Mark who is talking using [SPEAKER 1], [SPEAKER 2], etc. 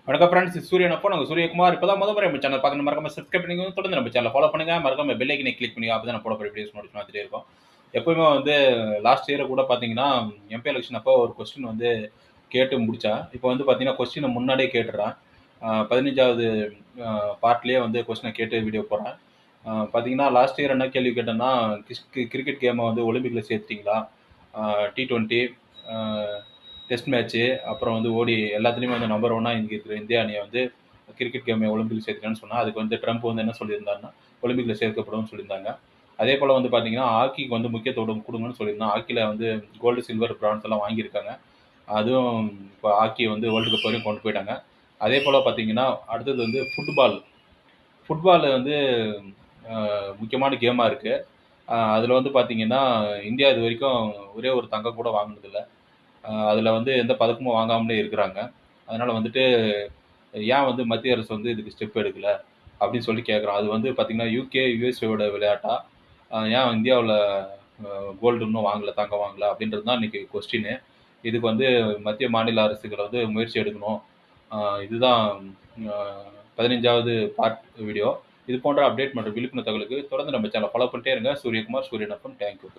[SPEAKER 1] வணக்கம் ஃப்ரெண்ட்ஸ், இது சூரியன் அப்போ நாங்கள் சூரியகுமார். இப்போ தான் முறை நம்ம சேனல் பார்க்கணும், மறக்காம சப்ஸ்கிரைப் பண்ணிக்கோங்க. தொடர்ந்து நம்ம சேனல் ஃபாலோ பண்ணுங்க, மறக்காம பெல் ஐக்கனை கிளிக் பண்ணி அப்போ தான் நான் போடக்கூடிய வீடியோஸ் நோட்டிஃபிகேஷன் வந்துட்டே இருக்கும். எப்பவுமே வந்து லாஸ்ட் இயர் கூட பார்த்தீங்கன்னா எம்பி எலெக்ஷன் அப்போ ஒரு கொஸ்டின் வந்து கேட்டு முடித்தேன். இப்போ வந்து பார்த்தீங்கன்னா கொஸ்டினை முன்னாடியே கேட்டுடுறேன். 15வது பார்ட்லேயே வந்து கொஸ்டினை கேட்டு வீடியோ போடுறேன். பார்த்தீங்கன்னா லாஸ்ட் இயர் என்ன கேள்வி கேட்டேன்னா, கிரிக்கெட் கேமை வந்து ஒலிம்பிக்கில் சேர்த்துட்டீங்களா, T20 டெஸ்ட் மேட்ச்சு, அப்புறம் வந்து ஓடி எல்லாத்துலேயுமே வந்து நம்பர் ஒன்னாக இங்கே இருக்கிற இந்தியா அணியை வந்து கிரிக்கெட் கேமை ஒலிம்பிக் சேர்த்துக்கணும்னு சொன்னால், அதுக்கு வந்து ட்ரம்ப் வந்து என்ன சொல்லியிருந்தாருன்னா, ஒலிம்பிக்கில் சேர்க்கப்படும் சொல்லியிருந்தாங்க. அதே போல் வந்து பார்த்தீங்கன்னா ஹாக்கிக்கு வந்து முக்கியத்துவம் கொடுங்கன்னு சொல்லியிருந்தோம். ஹாக்கியில் வந்து கோல்டு, சில்வர், பிரான்ஸ் எல்லாம் வாங்கியிருக்காங்க. அதுவும் இப்போ ஹாக்கி வந்து வேர்ல்டு கப் வரையும் கொண்டு போயிட்டாங்க. அதே போல் பார்த்தீங்கன்னா அடுத்தது வந்து ஃபுட்பால் வந்து முக்கியமான கேமாக இருக்குது. அதில் வந்து பார்த்தீங்கன்னா இந்தியா இது வரைக்கும் ஒரே ஒரு தங்கம் கூட வாங்கினதில்லை. அதில் வந்து எந்த பதக்கமும் வாங்காமலே இருக்கிறாங்க. அதனால் வந்துட்டு ஏன் வந்து மத்திய அரசு வந்து இதுக்கு ஸ்டெப் எடுக்கல அப்படின்னு சொல்லி கேட்குறோம். அது வந்து பார்த்தீங்கன்னா யூகே, யுஎஸ்ஏவோட விளையாட்டா, ஏன் இந்தியாவில் கோல்டு இன்னும் வாங்கல, தங்கம் வாங்கல அப்படின்றது தான் இன்றைக்கி கொஸ்டின்னு. இதுக்கு வந்து மத்திய மாநில அரசுகள் வந்து முயற்சி எடுக்கணும். இதுதான் 15வது பார்ட் வீடியோ. இது போன்ற அப்டேட் மற்றும் விழிப்புணர்வு தகவலுக்கு தொடர்ந்து நம்ம சேனலை ஃபாலோ பண்ணிட்டே இருங்க. சூரியகுமார், சூரியன் அப்பன். தேங்க்யூ.